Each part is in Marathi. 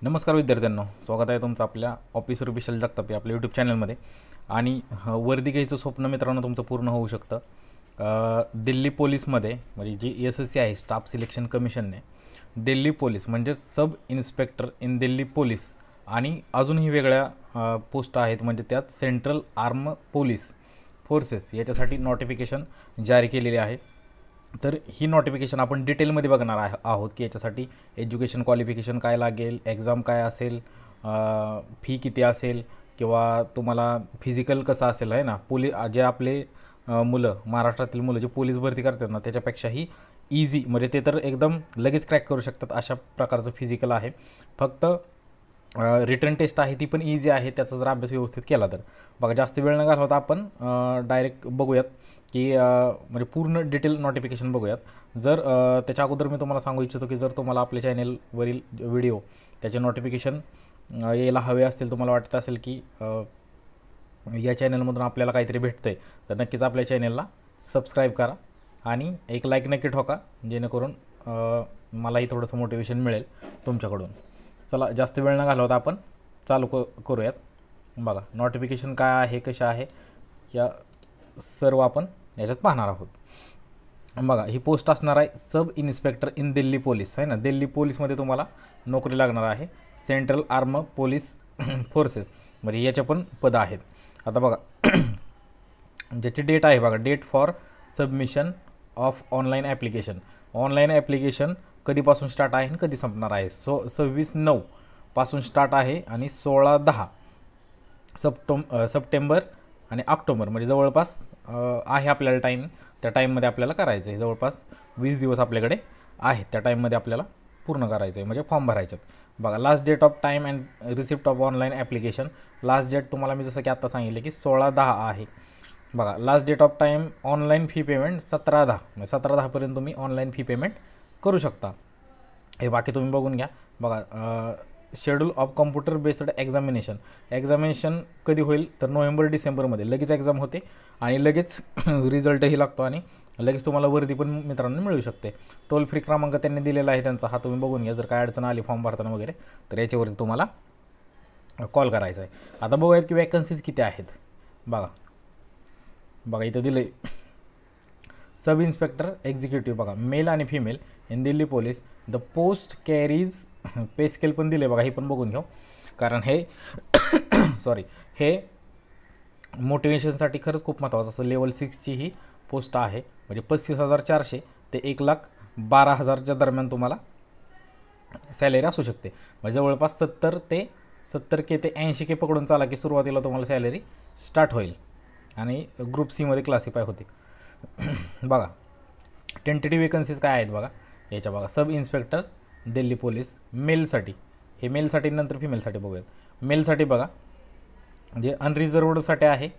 नमस्कार विद्यार्थ्यांनो, स्वागत आहे तुमचं आपल्या ऑफिसर विशाल जगताप आपल्या यूट्यूब चॅनलमध्ये. आणि वर्दी घ्यायचं स्वप्न मित्रांनो तुमचं पूर्ण होऊ शकतं. दिल्ली पोलीसमध्ये म्हणजे जी SSC आहे, स्टाफ सिलेक्शन कमिशनने दिल्ली पोलीस म्हणजे sub inspector in Delhi police आणि अजूनही वेगळ्या पोस्ट आहेत, म्हणजे त्यात सेंट्रल आर्म पोलीस फोर्सेस याच्यासाठी नोटिफिकेशन जारी केलेली आहे. तर ही नोटिफिकेशन आपण डिटेलमध्ये बघणार आहोत की याच्यासाठी एज्युकेशन क्वालिफिकेशन काय लागेल, एक्झाम काय असेल, फी किती असेल, किंवा तुम्हाला फिजिकल कसं असेल आहे ना. जे आपले मुलं महाराष्ट्रातील मुलं जे पोलीस भरती करतात ना त्याच्यापेक्षाही इझी, म्हणजे ते तर एकदम लगेच क्रॅक करू शकतात अशा प्रकारचं फिजिकल आहे. फक्त रिटर्न टेस्ट आहे ती पण इझी आहे, त्याचा जर अभ्यास व्यवस्थित केला तर. बघा, जास्त वेळ न घालवता आपण डायरेक्ट बघूयात की म्हणजे पूर्ण डिटेल नोटिफिकेशन बघूयात. जर त्याच्या अगोदर मी तुम्हाला सांगू इच्छितो की जर तुम्हाला आपल्या चॅनेलवरील व्हिडिओ त्याचे नोटिफिकेशन यायला हवे असतील, तुम्हाला वाटत असेल की या चॅनलमधून आपल्याला काहीतरी भेटतं आहे, तर नक्कीच आपल्या चॅनलला सबस्क्राईब करा आणि एक लाईक नक्की ठोका, जेणेकरून मलाही थोडंसं मोटिवेशन मिळेल तुमच्याकडून. चला, जास्त वेळ न घालवता आपण चालू करूयात. बघा, नोटिफिकेशन काय आहे, कशा आहे, या सर्व आपण याच्यात पाहणार आहोत. बघा, ही पोस्ट असणार आहे sub inspector in Delhi police आहे ना. दिल्ली पोलीसमध्ये तुम्हाला नोकरी लागणार आहे. सेंट्रल आर्म पोलीस फोर्सेस म्हणजे याच्या पण पदं आहेत. आता बघा ज्याची डेट आहे, बघा, date for submission of online application. Online application कधीपासून स्टार्ट आहे आणि कधी संपणार आहे. 26/9 पासून स्टार्ट आहे आणि 16/10 सप्टेंबर आणि ऑक्टोबर म्हणजे जवळपास आहे आपल्याला टाईम. त्या टाईममध्ये आपल्याला करायचं आहे. जवळपास 20 दिवस आपल्याकडे आहेत, त्या टाईममध्ये आपल्याला पूर्ण करायचं आहे, म्हणजे फॉर्म भरायचे. बघा, last date of time and receipt of online application. Last date तुम्हाला मी जसं की आत्ता सांगितलं की 16/10 आहे. बघा, last date of time online fee payment 17/10 म्हणजे 17/10पर्यंत तुम्ही ऑनलाईन फी पेमेंट करू शकता. हे बाकी तुम्ही बघून घ्या. बघा, schedule of computer based examination कधी होईल तर नोव्हेंबर-डिसेंबरमध्ये लगेच एक्झाम होते आणि लगेच रिझल्टही लागतो आणि लगेच तुम्हाला वर्दी पण मित्रांनो मिळू शकते. टोल फ्री क्रमांक त्यांनी दिलेला आहे त्यांचा, हा तुम्ही बघून घ्या. जर काय अडचण आली फॉर्म भरताना वगैरे तर याच्यावरती तुम्हाला कॉल करायचा आहे. आता बघूयात की वॅकन्सीज किती आहेत. बघा इथं दिलं आहे सब इन्स्पेक्टर एक्झिक्युटिव्ह. बघा, मेल आणि female in Delhi police. The post carries pay scale पण दिले. बघा, हे पण बघून घेऊ, कारण हे हे मोटिवेशनसाठी खरंच खूप महत्त्वाचं असं लेवल 6ची ही पोस्ट आहे. म्हणजे 35,400 ते 1,12,000च्या दरम्यान तुम्हाला सॅलरी असू शकते. म्हणजे जवळपास 70K ते 80K पकडून चाला की सुरुवातीला तुम्हाला सॅलरी स्टार्ट होईल आणि ग्रुप सीमध्ये क्लासिफाय होते. बघा, टेंटेटिव्ह वेकन्सीज काय आहेत बघा याच्या. बघा, सब इन्स्पेक्टर दिल्ली पोलीस मेलसाठी, हे मेलसाठी, नंतर फिमेलसाठी बघूयात. मेलसाठी बघा, म्हणजे अनरिझर्वडसाठी आहे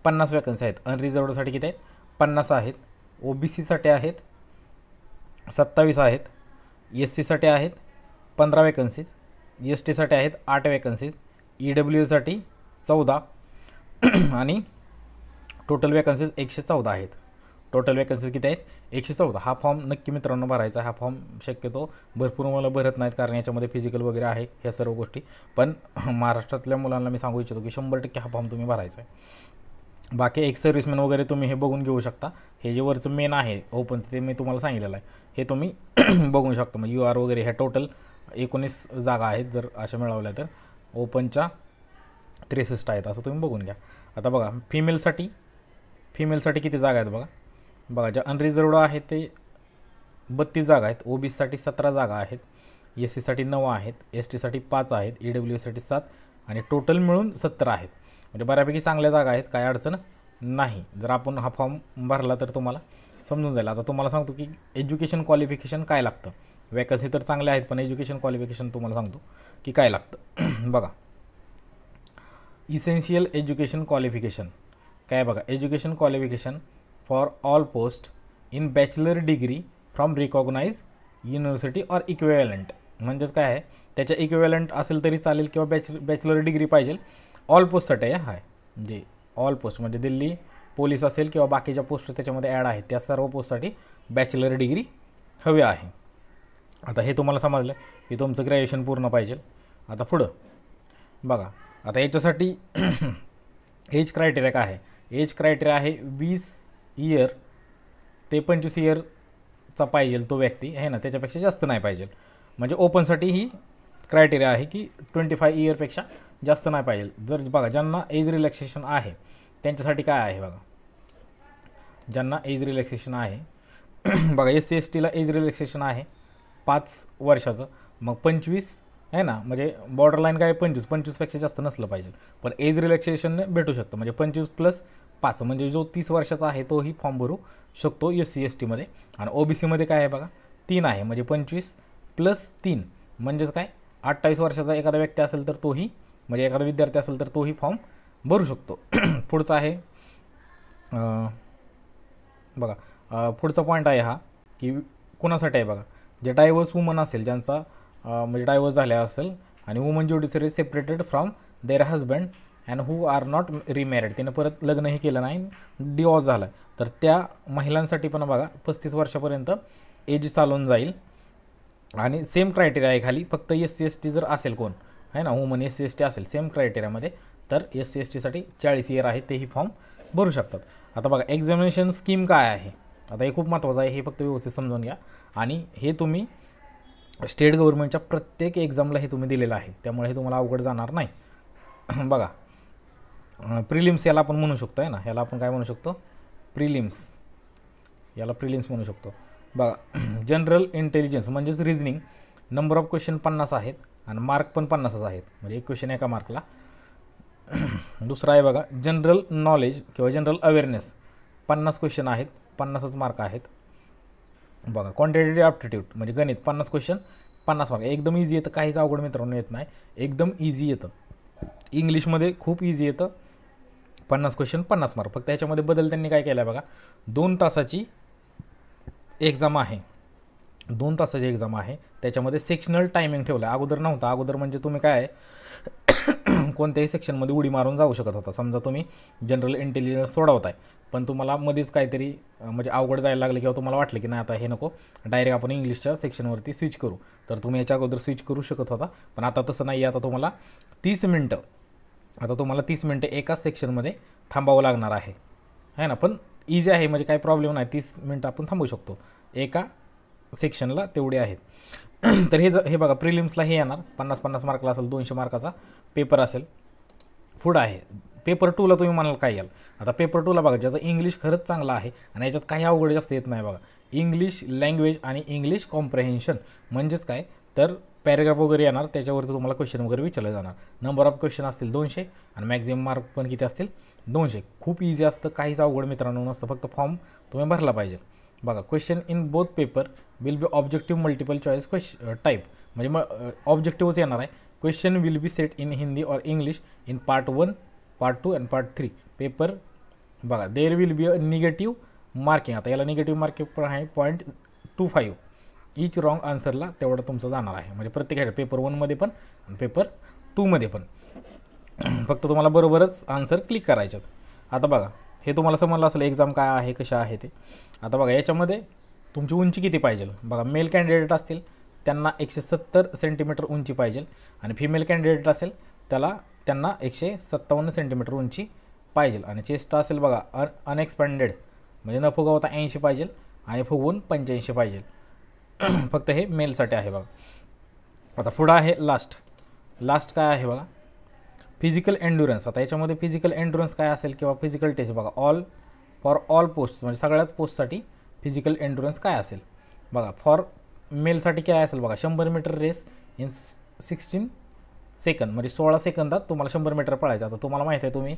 50 वॅकन्सी आहेत. अनरिझर्वडसाठी किती आहेत? 50 आहेत. OBCसाठी आहेत 27 आहेत. SCसाठी आहेत 15 वॅकन्सीज. STसाठी आहेत 8 वॅकन्सीज. EWसाठी 14 आणि टोटल वॅकन्सीज 114 आहेत. टोटल वॅकन्सीज किती आहेत? 114. हा फॉर्म नक्की मित्रांनो भरायचा. हा फॉर्म शक्यतो भरपूर मुलं भरत नाहीत, कारण याच्यामध्ये फिजिकल वगैरे आहे ह्या सर्व गोष्टी. पण महाराष्ट्रातल्या मुलांना मी सांगू इच्छितो की 100% हा फॉर्म तुम्ही भरायचा आहे. बाकी एक्स सर्व्हिसमॅन वगैरे तुम्ही हे बघून घेऊ शकता. हे जे वरचं मेन आहे ओपनचं ते मी तुम्हाला सांगितलेलं आहे, हे तुम्ही बघू शकता. मग UR वगैरे ह्या टोटल 19 जागा आहेत जर अशा मिळवल्या तर. ओपनच्या 63 आहेत, असं तुम्ही बघून घ्या. आता बघा, फिमेलसाठी किती जागा आहेत बघा, ज्या अनरिझर्वड आहेत ते 32 जागा आहेत. OBCसाठी 17 जागा आहेत. SCसाठी 9 आहेत. STसाठी 5 आहेत. EWसाठी 7 आणि टोटल मिळून 70 आहेत. म्हणजे बऱ्यापैकी चांगल्या जागा आहेत, काय अडचण नाही. जर आपण हा फॉर्म भरला तर तुम्हाला समजून जाईल. आता तुम्हाला सांगतो की एज्युकेशन क्वालिफिकेशन काय लागतं. वॅकन्सी तर चांगल्या आहेत, पण एज्युकेशन क्वालिफिकेशन तुम्हाला सांगतो की काय लागतं. बघा, इसेन्शियल एज्युकेशन क्वालिफिकेशन काय बघा, education qualification for all post in bachelor degree from recognize university or equivalent. म्हणजेच काय आहे, त्याच्या इक्विव्हॅलंट असेल तरी चालेल किंवा बॅचलर डिग्री पाहिजे. ऑल पोस्टसाठी आहे हा, म्हणजे ऑल पोस्ट म्हणजे दिल्ली पोलीस असेल किंवा बाकीच्या पोस्ट त्याच्यामध्ये ॲड आहेत त्या सर्व पोस्टसाठी बॅचलर डिग्री हवी आहे. आता हे तुम्हाला समजलं की तुमचं ग्रॅज्युएशन पूर्ण पाहिजे. आता पुढं बघा, आता याच्यासाठी एज क्रायटेरिया काय आहे? एज क्रायटेरिया आहे 20 इयर ते 25 इयरचा पाहिजे तो व्यक्ती आहे ना, त्याच्यापेक्षा जास्त नाही पाहिजे. म्हणजे ओपनसाठी ही क्रायटेरिया आहे की 25 इयरपेक्षा जास्त नाही पाहिजे. जर बघा ज्यांना एज रिलॅक्सेशन आहे त्यांच्यासाठी काय आहे बघा, ज्यांना एज रिलॅक्सेशन आहे बघा, SC STला एज रिलॅक्सेशन आहे 5 वर्षाचं. मग 25 आहे ना, म्हणजे बॉर्डरलाईन काय 25पेक्षा जास्त नसलं पाहिजे, पण एज रिलॅक्सेशनने भेटू शकतं. म्हणजे 25+5 म्हणजे जो 30 वर्षाचा आहे तोही फॉर्म भरू शकतो SC STमध्ये. आणि OBCमध्ये काय आहे बघा 3 आहे, म्हणजे 25+3 म्हणजेच काय 28 वर्षाचा एखादा व्यक्ती असेल तर तोही, म्हणजे एखादा विद्यार्थी असेल तर तोही फॉर्म भरू शकतो. पुढचा आहे बघा, पुढचा पॉईंट आहे हा की कोणासाठी आहे बघा, जे डायव्हर्स वुमन असेल, ज्यांचा म्हणजे डायव्हर्स झाल्या असेल आणि woman judiciary separated from their husband and who are not remarried, तिनं परत लग्नही केलं नाही, डिवॉर्स झाला, तर त्या महिलांसाठी पण बघा 35 वर्षापर्यंत एज चालून जाईल. आणि सेम क्रायटेरिया आहे खाली, फक्त SC ST जर असेल कोण आहे ना, वुमन SC ST असेल सेम क्रायटेरियामध्ये, तर SC STसाठी 40 इयर आहे, तेही फॉर्म भरू शकतात. आता बघा एक्झामिनेशन स्कीम काय आहे, आता हे खूप महत्त्वाचं आहे, हे फक्त व्यवस्थित समजून घ्या. आणि हे तुम्ही स्टेट गव्हर्नमेंटच्या प्रत्येक एक्झामला हे तुम्ही दिलेलं आहे, त्यामुळे हे तुम्हाला अवघड जाणार नाही. बघा प्रिलिम्स याला आपण म्हणू शकतो आहे ना, याला आपण काय म्हणू शकतो, प्रिलिम्स, याला प्रिलिम्स म्हणू शकतो. बघा जनरल इंटेलिजन्स म्हणजेच रिजनिंग, नंबर ऑफ क्वेश्चन 50 आहेत आणि मार्क पण 50च आहेत, म्हणजे एक क्वेश्चन एका मार्कला. दुसरा आहे बघा जनरल नॉलेज किंवा जनरल अवेअरनेस, 50 क्वेश्चन आहेत, 50च मार्क आहेत. बघा क्वांटिटेटिव्ह ॲप्टिट्यूड म्हणजे गणित 50 क्वेश्चन 50 मार्क, एकदम इझी येतं, काहीच अवघड मित्रांनो येत नाही, एकदम इझी येतं. इंग्लिशमध्ये खूप इझी येतं, 50 क्वेश्चन 50 मार्क. फक्त ह्याच्यामध्ये बदल त्यांनी काय केला आहे बघा, 2 तासाची एक्झाम आहे, 2 तासाची एक्झाम आहे, त्याच्यामध्ये सेक्शनल टायमिंग ठेवलं आहे, अगोदर नव्हता. अगोदर म्हणजे तुम्ही काय कोणत्याही सेक्शनमध्ये उडी मारून जाऊ शकत होता. समजा तुम्ही जनरल इंटेलिजन्स सोडवताय पण तुम्हाला मध्येच काहीतरी म्हणजे अवघड जायला लागलं किंवा तुम्हाला वाटलं की नाही आता हे नको, डायरेक्ट आपण इंग्लिशच्या सेक्शनवरती स्विच करू, तर तुम्ही याच्या अगोदर स्विच करू शकत होता. पण आता तसं नाही आहे, आता तुम्हाला 30 मिनटं एकाच सेक्शनमध्ये थांबावं लागणार आहे ना. पण इझी आहे, म्हणजे काही प्रॉब्लेम नाही, 30 मिनटं आपण थांबू शकतो एका सेक्शनला, तेवढे आहेत. तर हे बघा प्रिलिम्सला हे येणार 50 मार्कला असेल, 200 मार्काचा पेपर असेल. पुढं आहे पेपर 2ला तुम्ही म्हणाल काय याल, आता पेपर 2ला बघा ज्याचं इंग्लिश खरंच चांगलं आहे आणि याच्यात काही अवघड जास्त येत नाही बघा, इंग्लिश लँग्वेज आणि इंग्लिश कॉम्प्रेहेन्शन, म्हणजेच काय तर पॅरेग्राफ वगैरे येणार, त्याच्यावरती तुम्हाला क्वेश्चन वगैरे विचारले जाणार. नंबर ऑफ क्वेश्चन असतील 200 आणि मॅक्झिमम मार्क पण किती असतील 200. खूप इझी असतं, काहीच अवघड मित्रांनो नसतं, फक्त फॉर्म तुम्ही भरला पाहिजे. बघा question in both paper will be objective multiple choice type, म्हणजे मग ऑब्जेक्टिव्हच येणार आहे. Question will be set in Hindi और English in part 1, part 2 and part 3 paper. बघा there will be a negative marking, आता याला निगेटिव्ह मार्किंग पण आहे 0.25, इच रॉंग आन्सरला तेवढं तुमचं जाणार आहे. म्हणजे प्रत्येक पेपर 1मध्ये पण आणि पेपर 2मध्ये पण फक्त तुम्हाला बरोबरच आन्सर क्लिक करायच्यात. आता बघा हे तुम्हाला समजलं असेल एक्झाम काय आहे कशा आहे ते. आता बघा याच्यामध्ये तुमची उंची किती पाहिजे, बघा मेल कॅन्डिडेट असतील त्यांना 170 सेंटीमीटर उंची पाहिजे आणि फिमेल कॅन्डिडेट असेल त्यांना 157 सेंटीमीटर उंची पाहिजे. आणि चेस्ट असेल बघा अनएक्सपॅन्डेड म्हणजे न फुगवता 80 पाहिजे आणि फुगवून 85 पाहिजे. फक्त हे मेलसाठी आहे बघा. आता पुढं आहे लास्ट काय आहे बघा फिजिकल एंड्युरन्स. आता याच्यामध्ये फिजिकल एंड्युरन्स काय असेल किंवा फिजिकल टेस्ट बघा फॉर ऑल पोस्ट म्हणजे सगळ्याच पोस्टसाठी फिजिकल एंड्युरन्स काय असेल बघा. फॉर मेलसाठी काय असेल बघा 100 मीटर रेस इन 16 सेकंद म्हणजे 16 सेकंदात तुम्हाला 100 मीटर पळायचं. आता तुम्हाला माहीत आहे तुम्ही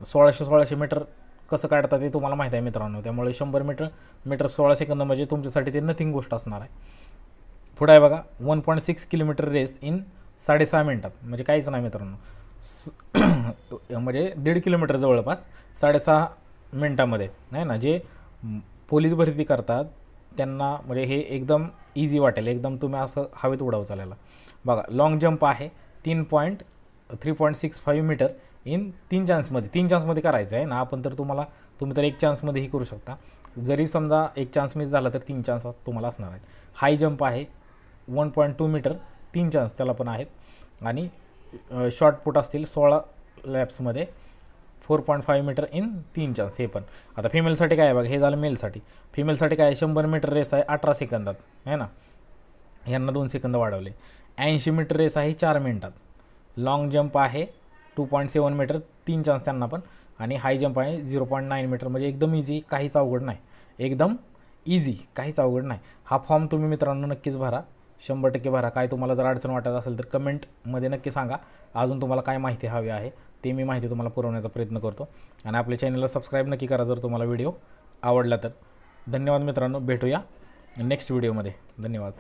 1600 मीटर कसं काढता ते तुम्हाला माहीत आहे मित्रांनो, त्यामुळे 100 मीटर 16 सेकंद म्हणजे तुमच्यासाठी ते नथिंग गोष्ट असणार आहे. पुढे आहे बघा 1.6 किलोमीटर रेस इन 6.5 मिनटात म्हणजे काहीच नाही मित्रांनो, म्हणजे 1.5 किलोमीटर जवळपास 6.5 मिनटामध्ये नाही ना. जे पोलीस भरती करतात त्यांना म्हणजे हे एकदम इझी वाटेल, एकदम तुम्ही असं हवेत उडाव चालायला. बघा लॉंग जंप आहे 3.65 मीटर इन 3 चान्समध्ये करायचं आहे ना आपण, तर तुम्ही तर 1 चान्समध्येही करू शकता. जरी समजा 1 चान्स मिस झाला तर 3 चान्स तुम्हाला असणार आहेत. हाय जंप आहे 1.2 मीटर 3 चान्स त्याला पण आहेत. आणि शॉर्ट पुट असतील 16 लॅप्समध्ये 4.5 मीटर इन 3 चान्स. हे पण आता फिमेलसाठी काय आहे बघा, हे झालं मेलसाठी. फिमेलसाठी काय आहे, 100 मीटर रेस आहे 18 सेकंदात आहे ना, यांना 2 सेकंद वाढवले. 80 मीटर रेस आहे 4 मिनटात. लॉंग जंप आहे 2.7 मीटर 3 चान्स त्यांना पण, आणि हाय जंप आहे 0.9 मीटर. म्हणजे एकदम इझी, काहीच अवघड नाही, एकदम इझी, काहीच अवघड नाही. हा फॉर्म तुम्ही मित्रांनो नक्कीच भरा, 100% भरा. काय तुम्हाला जर अडचण वाटत असेल तर कमेंटमध्ये नक्की सांगा. अजून तुम्हाला काय माहिती हवी आहे ते मी माहिती तुम्हाला पुरवण्याचा प्रयत्न करतो. आणि आपल्या चॅनलला सबस्क्राईब नक्की करा जर तुम्हाला व्हिडिओ आवडला तर. धन्यवाद मित्रांनो, भेटूया नेक्स्ट व्हिडिओमध्ये. धन्यवाद.